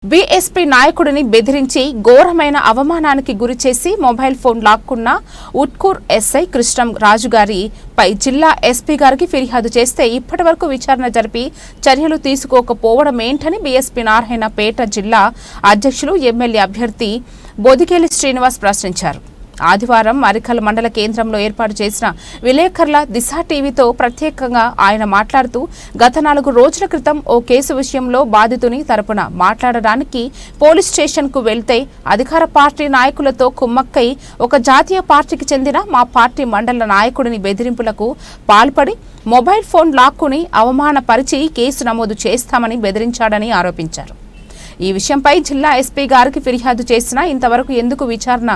BSP నాయకుడిని బెదిరించి ఘోరమైన అవమానానికి గురిచేసి మొబైల్ ఫోన్ లాక్కున్న ఉట్కూర్ ఎస్ఐ కృష్ణం రాజుగారి పై జిల్లా ఎస్పీ గారికి ఫిర్యాదు చేస్తే ఇప్పటివరకు విచారణ జరిపి చర్యలు తీసుకోకపోవడమేంటని బీఎస్పీ నారాయణపేట జిల్లా అధ్యక్షులు ఎమ్మెల్యే అభ్యర్థి బొదిగేలి శ్రీనివాస్ ప్రశ్నించారు. ఆదివారం మరికల్ మండల కేంద్రంలో ఏర్పాటు చేసిన విలేకరుల దిశ టీవీతో ప్రత్యేకంగా ఆయన మాట్లాడుతూ గత 4 రోజుల క్రితం ఓ కేసు విషయంలో బాధితుని తరపున మాట్లాడడానికి పోలీస్ స్టేషన్కు వెళ్తే అధికార పార్టీ నాయకులతో కుమ్మక్కై ఒక జాతీయ పార్టీకి చెందిన మా పార్టీ మండల నాయకుడిని బెదిరింపులకు పాల్పడి మొబైల్ ఫోన్ లాక్కుని అవమానపరిచి కేసు నమోదు చేస్తామని బెదిరించాడని ఆరోపించారు. ఈ విషయంపై జిల్లా ఎస్పీ గారికి ఫిర్యాదు చేసినా ఇంతవరకు ఎందుకు విచారణ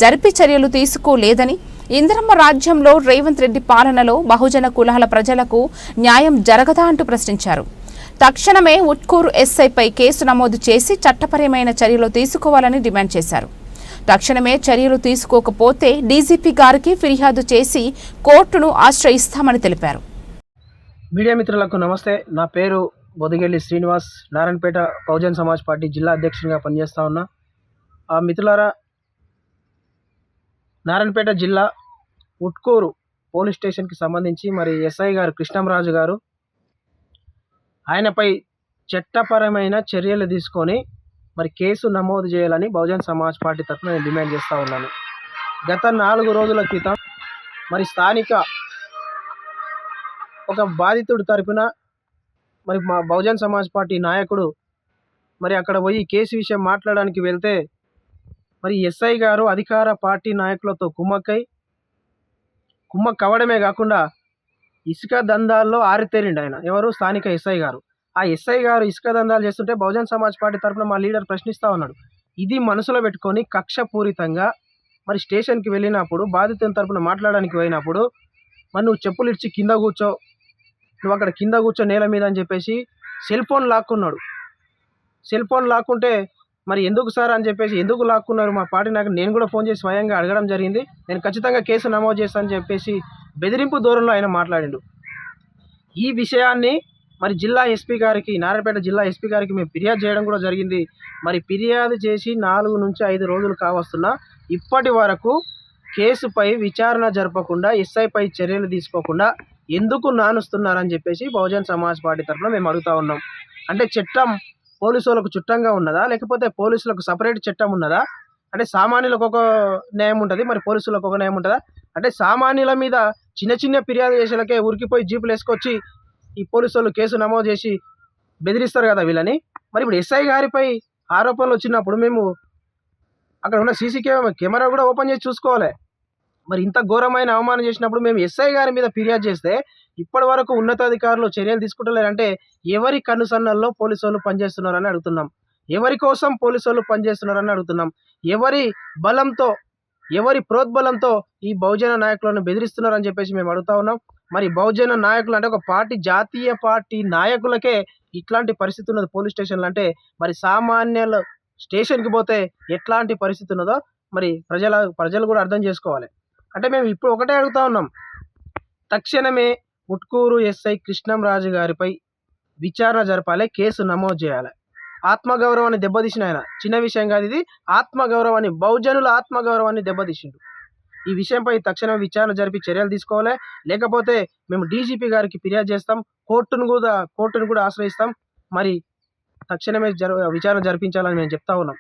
జరిపి చర్యలు తీసుకోలేదని, ఇందిరమ్మ రాజ్యంలో రేవంత్ రెడ్డి పాలనలో బహుజన కులాల ప్రజలకు న్యాయం జరగదా అంటూ ప్రశ్నించారు. తక్షణమే ఉట్కూరు ఎస్ఐపై కేసు నమోదు చేసి చట్టపరమైన చర్యలు తీసుకోవాలని డిమాండ్ చేశారు. తక్షణమే చర్యలు తీసుకోకపోతే డీజీపీ గారికి ఫిర్యాదు చేసి కోర్టును ఆశ్రయిస్తామని తెలిపారు. మీడియా మిత్రులకు నమస్తే. నా పేరు బొదిగేలి శ్రీనివాస్, నారాయణపేట బహుజన్ సమాజ్ పార్టీ జిల్లా అధ్యక్షునిగా పనిచేస్తూ ఉన్నా. మిత్రులారా, నారాయణపేట జిల్లా ఉట్కూరు పోలీస్ స్టేషన్కి సంబంధించి మరి ఎస్ఐ గారు కృష్ణంరాజు గారు ఆయనపై చట్టపరమైన చర్యలు తీసుకొని మరి కేసు నమోదు చేయాలని బహుజన్ సమాజ్ పార్టీ తరఫున నేను డిమాండ్ చేస్తూ ఉన్నాను. గత 4 రోజుల క్రితం మరి స్థానిక ఒక బాధితుడి తరపున మరి మా బహుజన్ సమాజ్ పార్టీ నాయకుడు మరి అక్కడ పోయి కేసు విషయం మాట్లాడడానికి వెళ్తే మరి ఎస్ఐ గారు అధికార పార్టీ నాయకులతో కుమ్మక్కవడమే కాకుండా ఇసుక దందాల్లో ఆరితేరిండు ఆయన. ఎవరు? స్థానిక ఎస్ఐ గారు. ఆ ఎస్ఐ గారు ఇసుక దందాలు చేస్తుంటే బహుజన్ సమాజ్ పార్టీ తరఫున మా లీడర్ ప్రశ్నిస్తూ ఉన్నాడు. ఇది మనసులో పెట్టుకొని కక్షపూరితంగా మరి స్టేషన్కి వెళ్ళినప్పుడు బాధితుల తరఫున మాట్లాడడానికి పోయినప్పుడు మరి నువ్వు చెప్పులు ఇచ్చి కింద కూర్చో, నువ్వు అక్కడ కింద కూర్చో నేల మీద అని చెప్పేసి సెల్ ఫోన్ లాక్కున్నాడు. సెల్ ఫోన్ లాక్కుంటే మరి ఎందుకు సార్ అని చెప్పేసి, ఎందుకు లాక్కున్నారు మా పార్టీ నాకు నేను కూడా ఫోన్ చేసి స్వయంగా అడగడం జరిగింది. నేను ఖచ్చితంగా కేసు నమోదు చేస్తానని చెప్పేసి బెదిరింపు ధోరణిలో ఆయన మాట్లాడిండు. ఈ విషయాన్ని మరి జిల్లా ఎస్పీ గారికి, నారాయణపేట జిల్లా ఎస్పీ గారికి మేము ఫిర్యాదు చేయడం కూడా జరిగింది. మరి ఫిర్యాదు చేసి 4 నుంచి 5 రోజులు కావస్తున్నా ఇప్పటి వరకు కేసుపై విచారణ జరపకుండా, ఎస్ఐపై చర్యలు తీసుకోకుండా ఎందుకు నానుస్తున్నారని చెప్పేసి బహుజన్ సమాజ్ పార్టీ తరఫున మేము అడుగుతా ఉన్నాం. అంటే చట్టం పోలీసులకు చుట్టంగా ఉన్నదా, లేకపోతే పోలీసులకు సపరేట్ చట్టం ఉన్నదా? అంటే సామాన్యులకు ఒక న్యాయం ఉంటుంది, మరి పోలీసులకు ఒక న్యాయం ఉంటుందా? అంటే సామాన్యుల మీద చిన్న ఫిర్యాదు చేసేలకే ఉరికిపోయి జీపులు వేసుకొచ్చి ఈ పోలీసులు కేసు నమోదు చేసి బెదిరిస్తారు కదా వీళ్ళని. మరి ఇప్పుడు ఎస్ఐ గారిపై ఆరోపణలు వచ్చినప్పుడు మేము అక్కడ ఉన్న సీసీ కెమెరా కూడా ఓపెన్ చేసి చూసుకోవాలి. మరి ఇంత ఘోరమైన అవమానం చేసినప్పుడు మేము ఎస్ఐ గారి మీద ఫిర్యాదు చేస్తే ఇప్పటి వరకు ఉన్నతాధికారులు చర్యలు తీసుకుంటలేరంటే ఎవరి కనుసన్నల్లో పోలీసు వాళ్ళు పనిచేస్తున్నారని అడుగుతున్నాం. ఎవరి కోసం పోలీసు వాళ్ళు పనిచేస్తున్నారని అడుగుతున్నాం. ఎవరి బలంతో, ఎవరి ప్రోద్బలంతో ఈ బహుజన నాయకులను బెదిరిస్తున్నారని చెప్పేసి మేము అడుగుతా ఉన్నాం. మరి బహుజన నాయకులు అంటే ఒక పార్టీ, జాతీయ పార్టీ నాయకులకే ఇట్లాంటి పరిస్థితి ఉన్నది పోలీస్ స్టేషన్లు అంటే మరి సామాన్యుల స్టేషన్కి పోతే ఎట్లాంటి పరిస్థితి ఉన్నదో మరి ప్రజలు కూడా అర్థం చేసుకోవాలి. అంటే మేము ఇప్పుడు ఒకటే అడుగుతా ఉన్నాం, తక్షణమే ఉట్కూరు ఎస్ఐ కృష్ణంరాజు గారిపై విచారణ జరపాలి, కేసు నమోదు చేయాలి. ఆత్మగౌరవాన్ని దెబ్బతీసిన ఆయన, చిన్న విషయం కాదు ఇది. ఆత్మగౌరవాన్ని, బహుజనుల ఆత్మగౌరవాన్ని దెబ్బతీసిండు. ఈ విషయంపై తక్షణమే విచారణ జరిపి చర్యలు తీసుకోవాలి. లేకపోతే మేము డీజీపీ గారికి ఫిర్యాదు చేస్తాం, కోర్టును కూడా ఆశ్రయిస్తాం. మరి తక్షణమే విచారణ జరిపించాలని మేము చెప్తా ఉన్నాం.